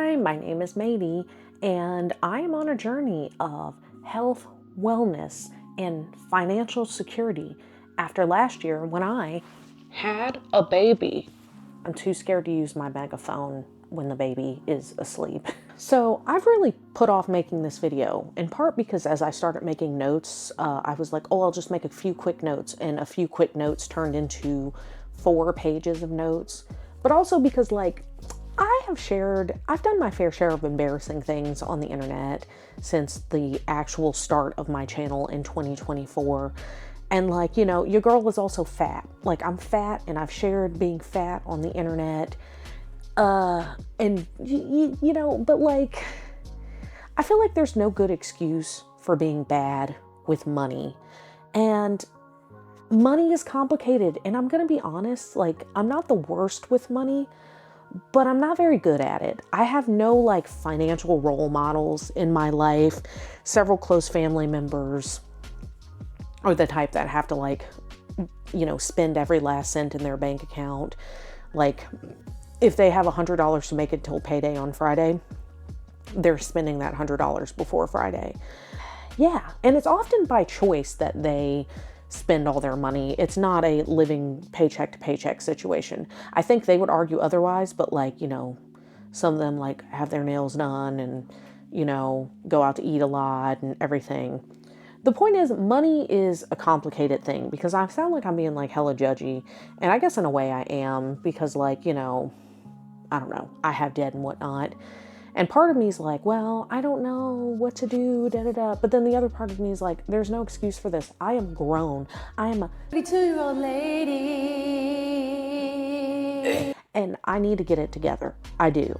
Hi, my name is Maddie, and I am on a journey of health, wellness, and financial security after last year when I had a baby. I'm too scared to use my megaphone when the baby is asleep. So I've really put off making this video, in part because as I started making notes, I was like, oh, I'll just make a few quick notes, and a few quick notes turned into 4 pages of notes. But also because, like, I've done my fair share of embarrassing things on the internet since the actual start of my channel in 2024. And like, you know, your girl was also fat. Like, I'm fat and I've shared being fat on the internet. And you know, but like, I feel like there's no good excuse for being bad with money. And money is complicated. And I'm going to be honest, like, I'm not the worst with money, but I'm not very good at it. I have no like financial role models in my life. Several close family members are the type that have to, like, you know, spend every last cent in their bank account. Like, if they have $100 to make it till payday on Friday, they're spending that $100 before Friday. Yeah, and it's often by choice that they spend all their money. It's not a living paycheck to paycheck situation. I think they would argue otherwise, but like, you know, some of them like have their nails done and, you know, go out to eat a lot and everything. The point is, money is a complicated thing, because I sound like I'm being like hella judgy, and I guess in a way I am, because like, you know, I don't know, I have debt and whatnot. And part of me is like, well, I don't know what to do, But then the other part of me is like, there's no excuse for this. I am grown. I am a 32-year-old lady. And I need to get it together. I do.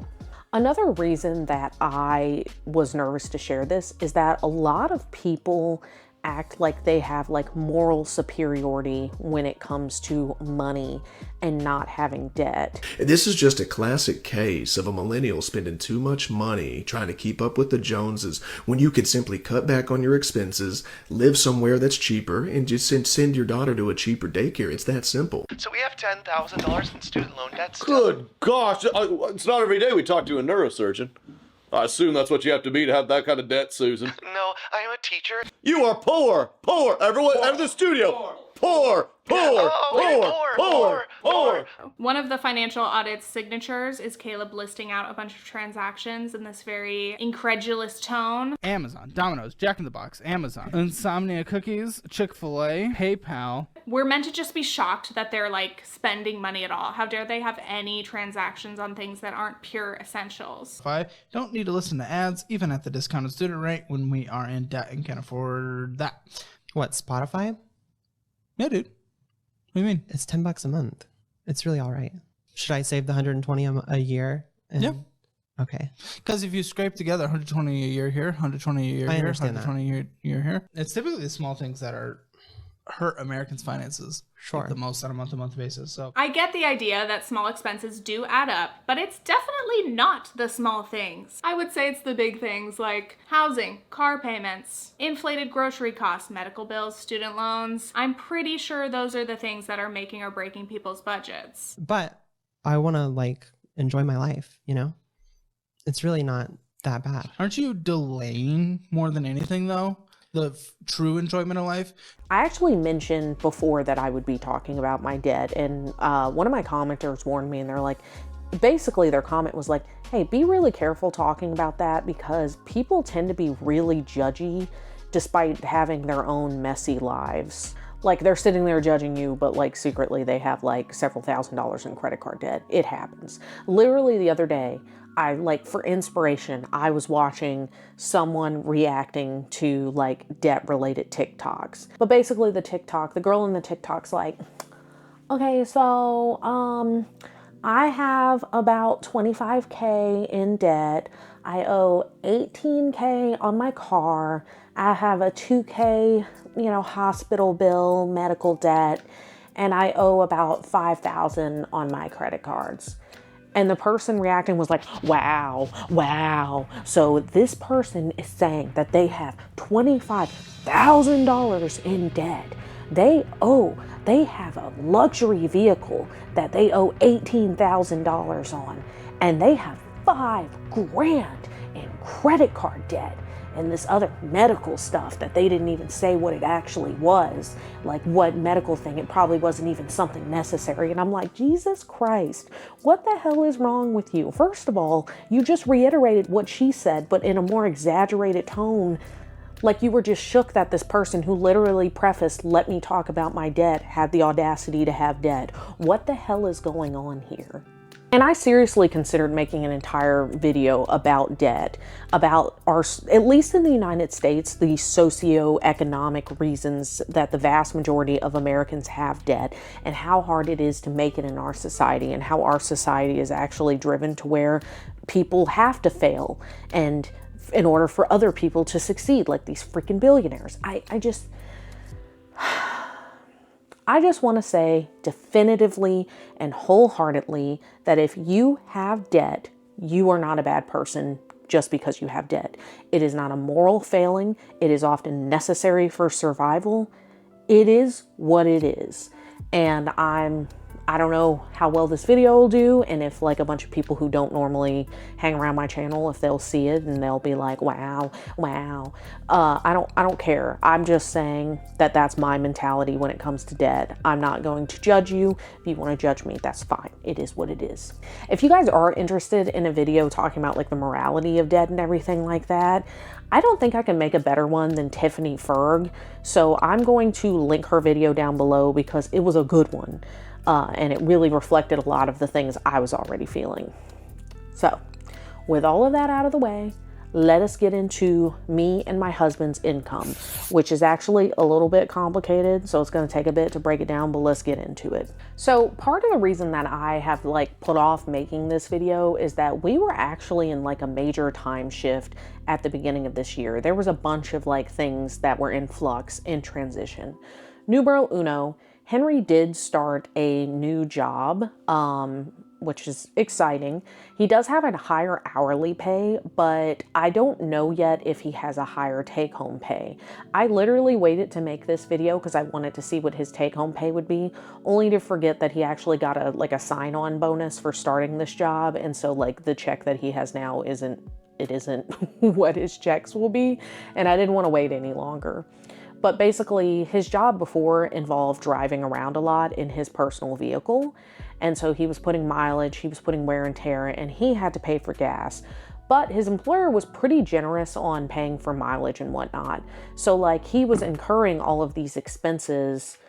Another reason that I was nervous to share this is that a lot of people act like they have like moral superiority when it comes to money and not having debt. This is just a classic case of a millennial spending too much money trying to keep up with the Joneses when you could simply cut back on your expenses, live somewhere that's cheaper, and just send your daughter to a cheaper daycare. It's that simple. So we have $10,000 in student loan debt still. Good gosh, it's not every day we talk to a neurosurgeon. I assume that's what you have to be to have that kind of debt, Susan. No, I am a teacher. You are poor! Poor! Everyone out of the studio! Poor! One of the financial audit's signatures is Caleb listing out a bunch of transactions in this very incredulous tone. Amazon, Domino's, Jack in the Box, Amazon, Insomnia Cookies, Chick-fil-A, PayPal. We're meant to just be shocked that they're like spending money at all. How dare they have any transactions on things that aren't pure essentials? I don't need to listen to ads, even at the discounted student rate, when we are in debt and can't afford that. What, Spotify? Yeah, dude. What do you mean? It's $10 a month. It's really all right. Should I save the $120 a year? Yep. Okay. Because if you scrape together 120 a year here, 120 a year here, 120 a year here, it's typically the small things that hurt Americans' finances. Sure. Like the most on a month-to-month basis. So I get the idea that small expenses do add up, but it's definitely not the small things. I would say it's the big things like housing, car payments, inflated grocery costs, medical bills, student loans. I'm pretty sure those are the things that are making or breaking people's budgets. But I want to like enjoy my life, you know? It's really not that bad. aren't you delaying more than anything though? The true enjoyment of life? I actually mentioned before that I would be talking about my debt, and one of my commenters warned me, and they're like, basically their comment was like, hey, be really careful talking about that, because people tend to be really judgy despite having their own messy lives. Like, they're sitting there judging you, but like secretly they have like several $1,000s in credit card debt. It happens. Literally the other day, for inspiration, I was watching someone reacting to like debt related TikToks. But basically the girl in the TikTok's like, okay, so I have about 25K in debt. I owe 18K on my car. I have a 2K, you know, hospital bill, medical debt, and I owe about 5,000 on my credit cards. And the person reacting was like, wow. So this person is saying that they have $25,000 in debt. They have a luxury vehicle that they owe $18,000 on, and they have $5,000 in credit card debt and this other medical stuff that they didn't even say what it actually was. Like what medical thing, it probably wasn't even something necessary. And I'm like, Jesus Christ, what the hell is wrong with you? First of all, you just reiterated what she said, but in a more exaggerated tone, like you were just shook that this person who literally prefaced, let me talk about my debt, had the audacity to have debt. What the hell is going on here? And I seriously considered making an entire video about debt, about our, at least in the United States, the socioeconomic reasons that the vast majority of Americans have debt and how hard it is to make it in our society and how our society is actually driven to where people have to fail and in order for other people to succeed, like these freaking billionaires. I just want to say definitively and wholeheartedly that if you have debt, you are not a bad person just because you have debt. It is not a moral failing. It is often necessary for survival. It is what it is. And I don't know how well this video will do, and if like a bunch of people who don't normally hang around my channel, if they'll see it and they'll be like, wow, wow. I don't care. I'm just saying that that's my mentality when it comes to debt. I'm not going to judge you. If you want to judge me, that's fine. It is what it is. If you guys are interested in a video talking about like the morality of debt and everything like that, I don't think I can make a better one than Tiffany Ferg. So I'm going to link her video down below because it was a good one. And it really reflected a lot of the things I was already feeling. So with all of that out of the way, let us get into me and my husband's income, which is actually a little bit complicated. So it's going to take a bit to break it down, but let's get into it. So part of the reason that I have like put off making this video is that we were actually in like a major time shift at the beginning of this year. There was a bunch of like things that were in flux, in transition. Numero uno, Henry did start a new job, which is exciting. He does have a higher hourly pay, but I don't know yet if he has a higher take-home pay. I literally waited to make this video because I wanted to see what his take-home pay would be, only to forget that he actually got a sign-on bonus for starting this job. And so like the check that he has now isn't what his checks will be. And I didn't want to wait any longer. But basically, his job before involved driving around a lot in his personal vehicle. And so he was putting mileage, he was putting wear and tear, and he had to pay for gas. But his employer was pretty generous on paying for mileage and whatnot. So like he was incurring all of these expenses,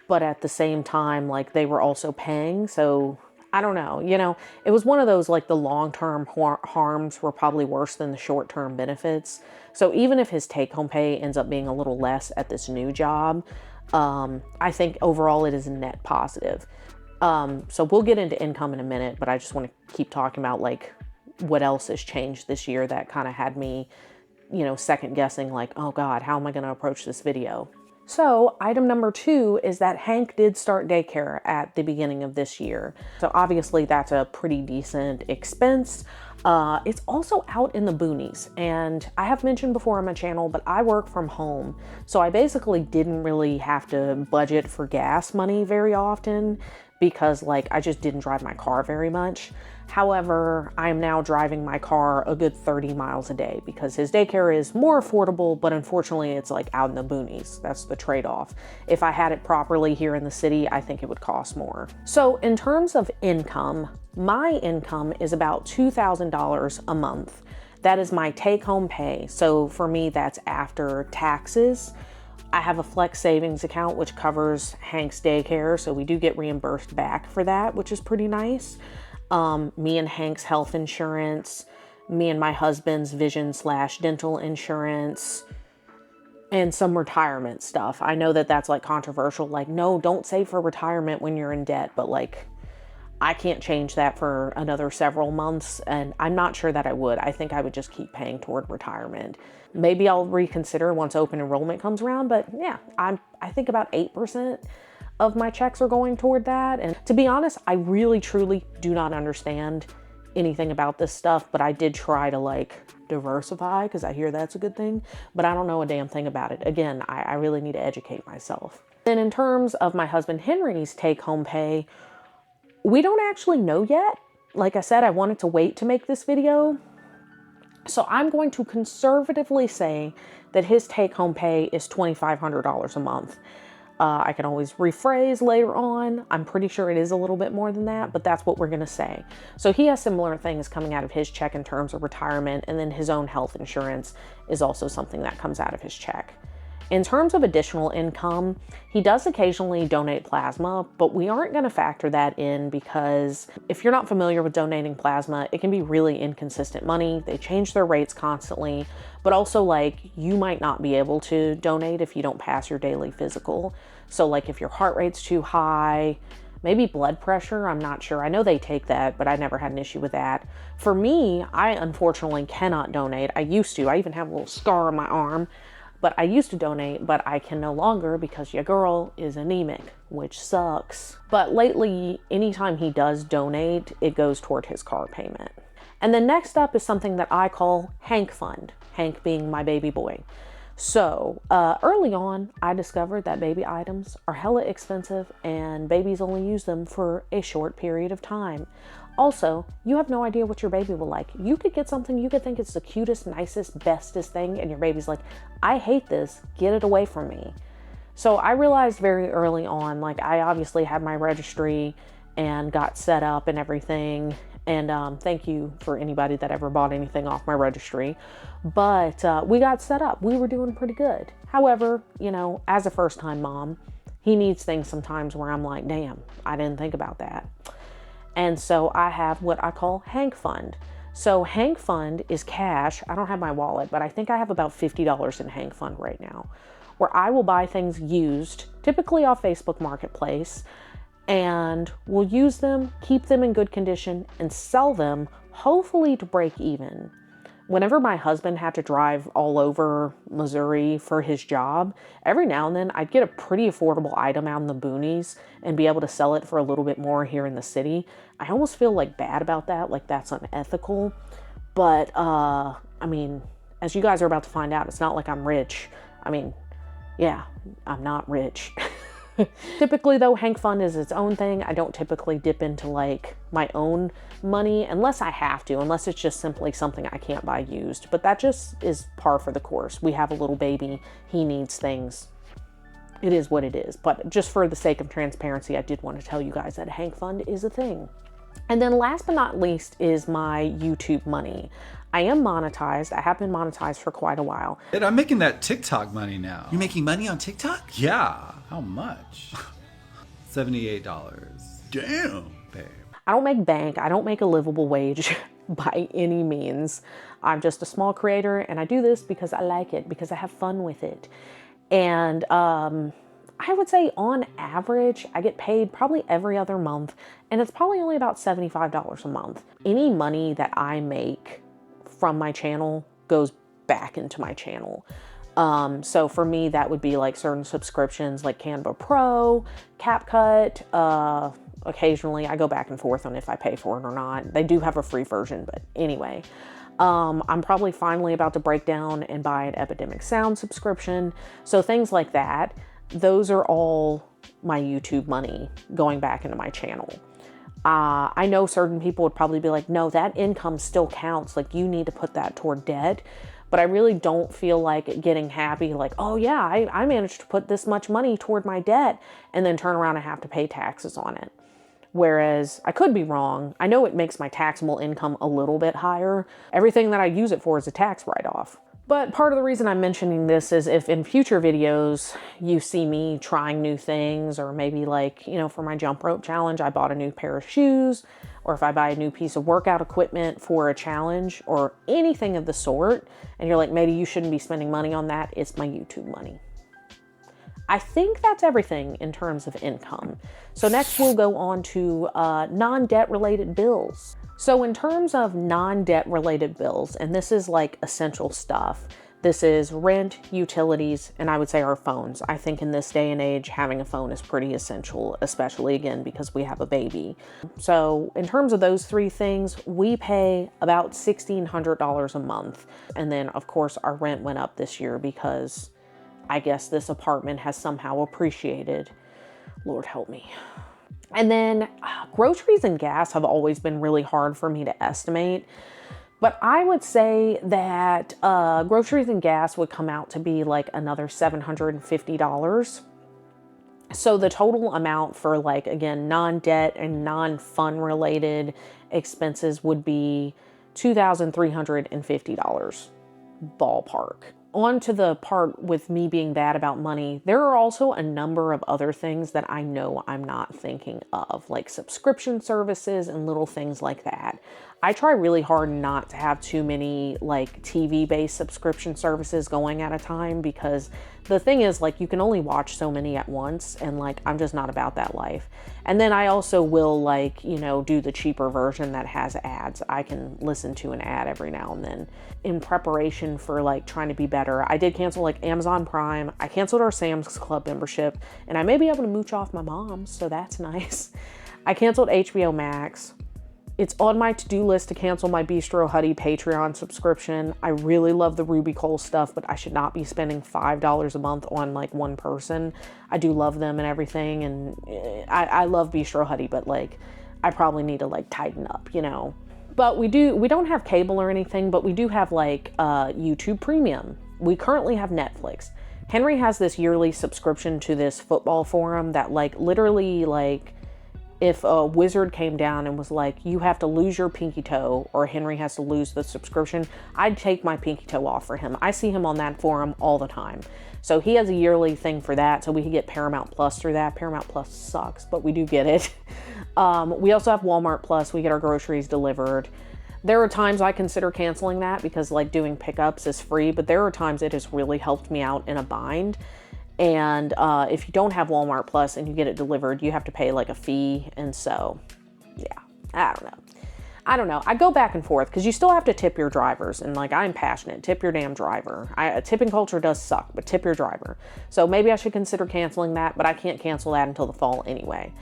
but at the same time, like they were also paying. So I don't know, you know, it was one of those like the long-term harms were probably worse than the short-term benefits. So even if his take-home pay ends up being a little less at this new job, I think overall it is a net positive. So we'll get into income in a minute, but I just want to keep talking about like what else has changed this year that kind of had me, you know, second guessing like, oh God, how am I going to approach this video? So item number 2 is that Hank did start daycare at the beginning of this year. So obviously that's a pretty decent expense. It's also out in the boonies, and I have mentioned before on my channel, but I work from home. So I basically didn't really have to budget for gas money very often because like I just didn't drive my car very much. However, I'm now driving my car a good 30 miles a day because his daycare is more affordable, but unfortunately it's like out in the boonies. That's the trade-off. If I had it properly here in the city, I think it would cost more. So in terms of income, my income is about $2,000 a month. That is my take-home pay. So for me, that's after taxes. I have a flex savings account, which covers Hank's daycare. So we do get reimbursed back for that, which is pretty nice. Me and Hank's health insurance, me and my husband's vision/dental insurance, and some retirement stuff. I know that that's like controversial. Like, no, don't save for retirement when you're in debt, but like, I can't change that for another several months, and I'm not sure that I would. I think I would just keep paying toward retirement. Maybe I'll reconsider once open enrollment comes around, but yeah, I think about 8% of my checks are going toward that. And to be honest, I really truly do not understand anything about this stuff, but I did try to like diversify because I hear that's a good thing, but I don't know a damn thing about it. Again, I really need to educate myself. Then in terms of my husband Henry's take-home pay, we don't actually know yet like I said, I wanted to wait to make this video. So I'm going to conservatively say that his take-home pay is $2,500 a month. I can always rephrase later on. I'm pretty sure it is a little bit more than that, but that's what we're going to say. So he has similar things coming out of his check in terms of retirement, and then his own health insurance is also something that comes out of his check. In terms of additional income, he does occasionally donate plasma, but we aren't going to factor that in because if you're not familiar with donating plasma, it can be really inconsistent money. They change their rates constantly, but also like you might not be able to donate if you don't pass your daily physical. So like if your heart rate's too high, maybe blood pressure, I'm not sure. I know they take that, but I never had an issue with that. For me, I unfortunately cannot donate. I used to. I even have a little scar on my arm. But I used to donate, but I can no longer because your girl is anemic, which sucks. But lately, anytime he does donate, it goes toward his car payment. And then next up is something that I call Hank Fund, Hank being my baby boy. So early on, I discovered that baby items are hella expensive and babies only use them for a short period of time. Also, you have no idea what your baby will like. You could get something you could think is the cutest, nicest, bestest thing, and your baby's like, I hate this, get it away from me. So I realized very early on, like I obviously had my registry and got set up and everything. And thank you for anybody that ever bought anything off my registry. But we got set up. We were doing pretty good. However, you know, as a first-time mom, he needs things sometimes where I'm like, damn, I didn't think about that. And so I have what I call Hank Fund. So Hank Fund is cash. I don't have my wallet, but I think I have about $50 in Hank Fund right now, where I will buy things used, typically off Facebook Marketplace, and will use them, keep them in good condition, and sell them, hopefully to break even. Whenever my husband had to drive all over Missouri for his job, every now and then I'd get a pretty affordable item out in the boonies and be able to sell it for a little bit more here in the city. I almost feel like bad about that, like that's unethical. But I mean, as you guys are about to find out, it's not like I'm rich. I mean, yeah, I'm not rich. Typically though, Hank Fund is its own thing. I don't typically dip into like my own money unless I have to, unless it's just simply something I can't buy used. But that just is par for the course. We have a little baby. He needs things. It is what it is. But just for the sake of transparency, I did want to tell you guys that Hank Fund is a thing. And then last but not least is my YouTube money. I am monetized. I have been monetized for quite a while. I'm making that TikTok money now. You're making money on TikTok? Yeah. How much? $78. Damn. Babe. I don't make bank. I don't make a livable wage by any means. I'm just a small creator and I do this because I like it, because I have fun with it. And I would say on average, I get paid probably every other month, and it's probably only about $75 a month. Any money that I make from my channel goes back into my channel. So for me, that would be like certain subscriptions like Canva Pro, Capcut. Occasionally I go back and forth on if I pay for it or not. They do have a free version, but anyway. I'm probably finally about to break down and buy an Epidemic Sound subscription. So things like that, those are all my YouTube money going back into my channel. I know certain people would probably be like, no, that income still counts. Like you need to put that toward debt. But I really don't feel like getting happy like, oh yeah, I managed to put this much money toward my debt and then turn around and have to pay taxes on it. Whereas I could be wrong. I know it makes my taxable income a little bit higher. Everything that I use it for is a tax write-off. But part of the reason I'm mentioning this is if in future videos you see me trying new things, or maybe like, you know, for my jump rope challenge, I bought a new pair of shoes, or if I buy a new piece of workout equipment for a challenge or anything of the sort, and you're like, Maddie, you shouldn't be spending money on that, it's my YouTube money. I think that's everything in terms of income. So next we'll go on to non-debt related bills. So in terms of non-debt related bills, and this is like essential stuff, this is rent, utilities, and I would say our phones. I think in this day and age, having a phone is pretty essential, especially again, because we have a baby. So in terms of those three things, we pay about $1,600 a month. And then of course our rent went up this year because I guess this apartment has somehow appreciated. Lord help me. And then groceries and gas have always been really hard for me to estimate. But I would say that groceries and gas would come out to be like another $750. So the total amount for, like, again, non-debt and non-fun related expenses would be $2,350 ballpark. On to the part with me being bad about money, there are also a number of other things that I know I'm not thinking of, like subscription services and little things like that. I try really hard not to have too many like TV-based subscription services going at a time, because the thing is, like, you can only watch so many at once, and like, I'm just not about that life. And then I also will, like, you know, do the cheaper version that has ads. I can listen to an ad every now and then. In preparation for like trying to be better, I did cancel like Amazon Prime. I canceled our Sam's Club membership, and I may be able to mooch off my mom, so that's nice. I canceled HBO Max. It's on my to-do list to cancel my Bistro Huddy Patreon subscription. I really love the Ruby Cole stuff, but I should not be spending $5 a month on like one person. I do love them and everything, and I love Bistro Huddy, but like, I probably need to like tighten up, you know. But we don't have cable or anything, but we do have like YouTube Premium. We currently have Netflix. Henry has this yearly subscription to this football forum that like literally, like, if a wizard came down and was like, you have to lose your pinky toe or Henry has to lose the subscription, I'd take my pinky toe off for him. I see him on that forum all the time. So he has a yearly thing for that, so we can get Paramount Plus through that. Paramount Plus sucks, but we do get it. We also have Walmart Plus. We get our groceries delivered. There are times I consider canceling that because like doing pickups is free, but there are times it has really helped me out in a bind. And if you don't have Walmart Plus and you get it delivered, you have to pay like a fee. And so, yeah, I don't know. I go back and forth because you still have to tip your drivers. And like, I'm passionate. Tip your damn driver. Tipping culture does suck, but tip your driver. So maybe I should consider canceling that, but I can't cancel that until the fall anyway.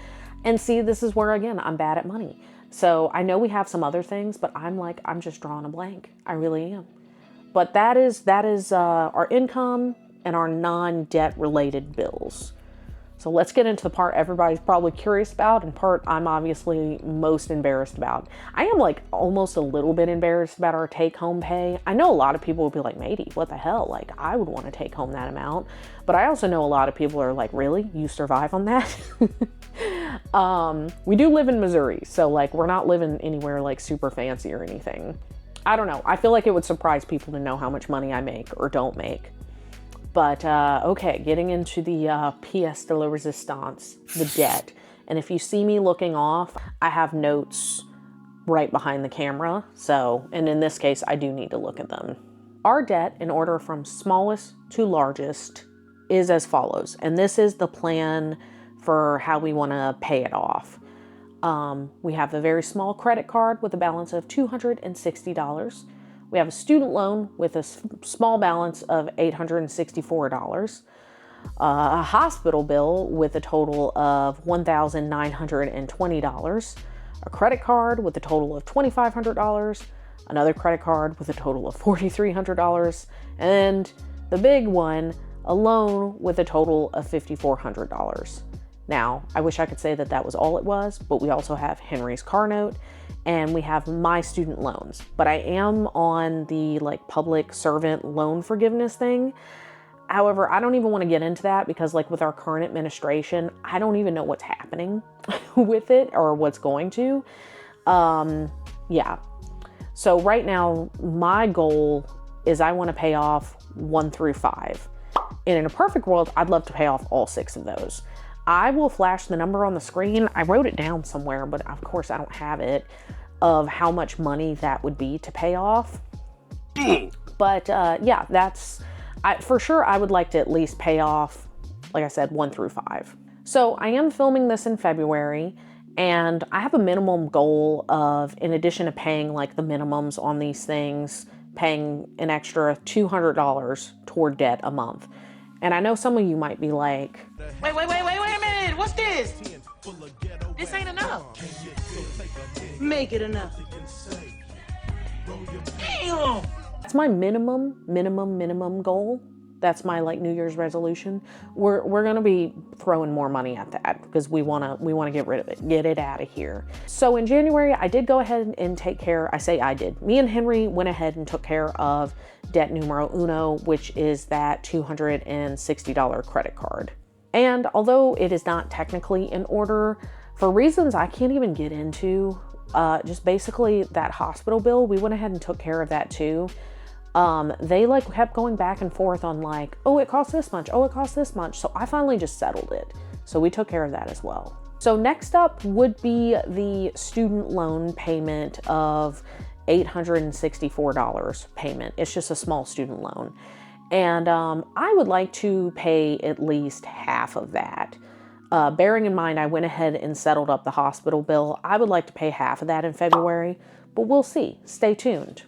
And see, this is where, again, I'm bad at money. So I know we have some other things, but I'm just drawing a blank. I really am. But that is our income and our non-debt related bills. So let's get into the part everybody's probably curious about, and part I'm obviously most embarrassed about. I am like almost a little bit embarrassed about our take-home pay. I know a lot of people will be like, Maddie, what the hell? Like, I would want to take home that amount. But I also know a lot of people are like, really? You survive on that? We do live in Missouri, so like, we're not living anywhere like super fancy or anything. I don't know. I feel like it would surprise people to know how much money I make or don't make. But, okay, getting into the pièce de la résistance, the debt. And if you see me looking off, I have notes right behind the camera. So, and in this case, I do need to look at them. Our debt, in order from smallest to largest, is as follows. And this is the plan for how we want to pay it off. We have a very small credit card with a balance of $260. We have a student loan with a small balance of $864, a hospital bill with a total of $1,920, a credit card with a total of $2,500, another credit card with a total of $4,300, and the big one, a loan with a total of $5,400. Now, I wish I could say that that was all it was, but we also have Henry's car note, and we have my student loans. But I am on the like public servant loan forgiveness thing. However, I don't even want to get into that because like with our current administration, I don't even know what's happening with it or what's going to. Yeah. So right now, my goal is I want to pay off 1 through 5. And in a perfect world, I'd love to pay off all 6 of those. I will flash the number on the screen. I wrote it down somewhere, but of course I don't have it, of how much money that would be to pay off. But yeah, for sure I would like to at least pay off, like I said, 1 through 5. So I am filming this in February, and I have a minimum goal of, in addition to paying like the minimums on these things, paying an extra $200 toward debt a month. And I know some of you might be like, wait a minute, what's this? This ain't enough. Make it enough. Damn! That's my minimum goal. That's my like New Year's resolution. We're gonna be throwing more money at that because we wanna get rid of it, get it out of here. So in January, I did go ahead and take care. I say I did. Me and Henry went ahead and took care of debt numero uno, which is that $260 credit card. And although it is not technically in order, for reasons I can't even get into, just basically that hospital bill, we went ahead and took care of that too. They like kept going back and forth on like, oh, it costs this much. Oh, it costs this much. So I finally just settled it. So we took care of that as well. So next up would be the student loan payment of $864 payment. It's just a small student loan. And I would like to pay at least half of that. Bearing in mind, I went ahead and settled up the hospital bill. I would like to pay half of that in February, but we'll see. Stay tuned.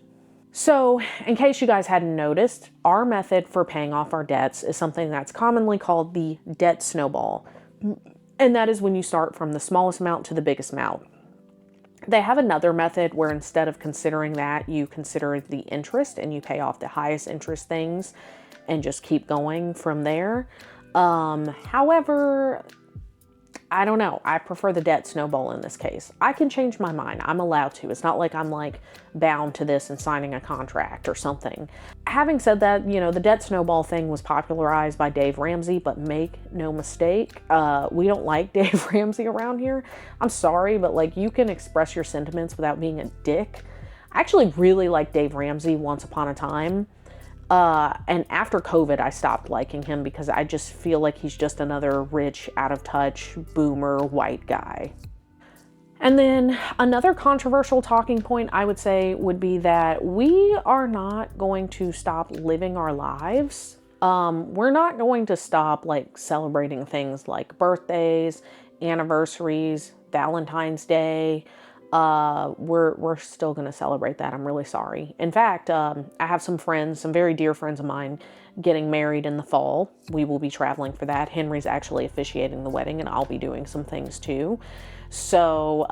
So, in case you guys hadn't noticed, our method for paying off our debts is something that's commonly called the debt snowball. And that is when you start from the smallest amount to the biggest amount. They have another method where instead of considering that, you consider the interest and you pay off the highest interest things and just keep going from there. However, I don't know. I prefer the debt snowball in this case. I can change my mind. I'm allowed to. It's not like I'm like bound to this and signing a contract or something. Having said that, you know, the debt snowball thing was popularized by Dave Ramsey, but make no mistake, we don't like Dave Ramsey around here. I'm sorry, but like you can express your sentiments without being a dick. I actually really liked Dave Ramsey once upon a time. And after COVID, I stopped liking him because I just feel like he's just another rich, out of touch, boomer, white guy. And then another controversial talking point I would say would be that we are not going to stop living our lives. We're not going to stop like celebrating things like birthdays, anniversaries, Valentine's Day. We're still going to celebrate that. I'm really sorry. In fact, I have some friends, some very dear friends of mine getting married in the fall. We will be traveling for that. Henry's actually officiating the wedding and I'll be doing some things too. So,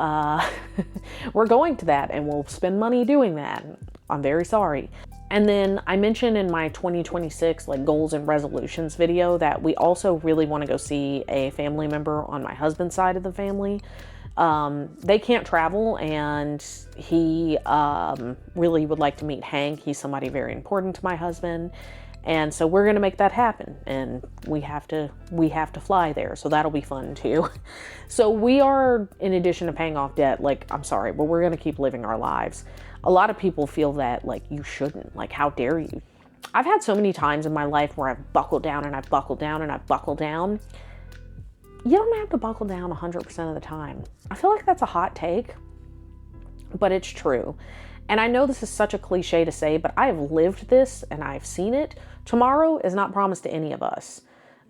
we're going to that and we'll spend money doing that. I'm very sorry. And then I mentioned in my 2026 like goals and resolutions video that we also really want to go see a family member on my husband's side of the family. They can't travel and he really would like to meet Hank. He's somebody very important to my husband. And so we're going to make that happen and we have to fly there. So that'll be fun too. So we are, in addition to paying off debt, like, I'm sorry, but we're going to keep living our lives. A lot of people feel that like you shouldn't, like, how dare you? I've had so many times in my life where I've buckled down and I've buckled down and I've buckled down. You don't have to buckle down 100% of the time. I feel like that's a hot take, but it's true. And I know this is such a cliche to say, but I have lived this and I've seen it. Tomorrow is not promised to any of us.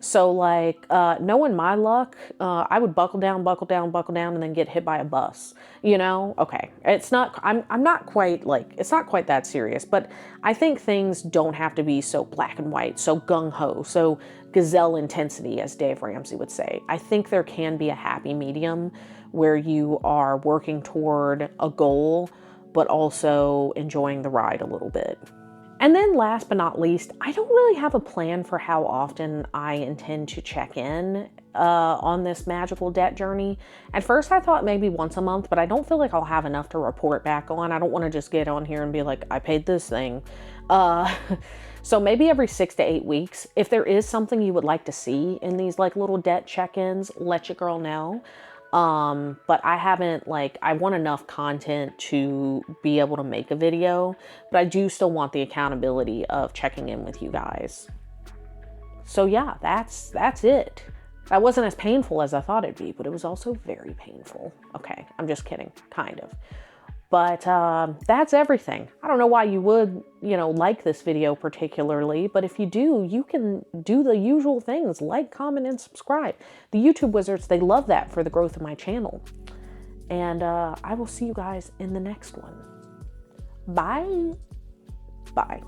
So like, knowing my luck, I would buckle down, and then get hit by a bus, you know? Okay. It's not, I'm not quite like, it's not quite that serious, but I think things don't have to be so black and white, so gung-ho, so gazelle intensity, as Dave Ramsey would say. I think there can be a happy medium where you are working toward a goal, but also enjoying the ride a little bit. And then last but not least, I don't really have a plan for how often I intend to check in on this magical debt journey. At first I thought maybe once a month, but I don't feel like I'll have enough to report back on. I don't want to just get on here and be like, I paid this thing. So maybe every 6 to 8 weeks. If there is something you would like to see in these like little debt check-ins, let your girl know. But I haven't, like, I want enough content to be able to make a video, but I do still want the accountability of checking in with you guys. So yeah, that's it. That wasn't as painful as I thought it'd be, but it was also very painful. Okay, I'm just kidding, kind of. But that's everything. I don't know why you would, you know, like this video particularly, but if you do, you can do the usual things, like, comment, and subscribe. The YouTube wizards, they love that for the growth of my channel. And I will see you guys in the next one. Bye. Bye.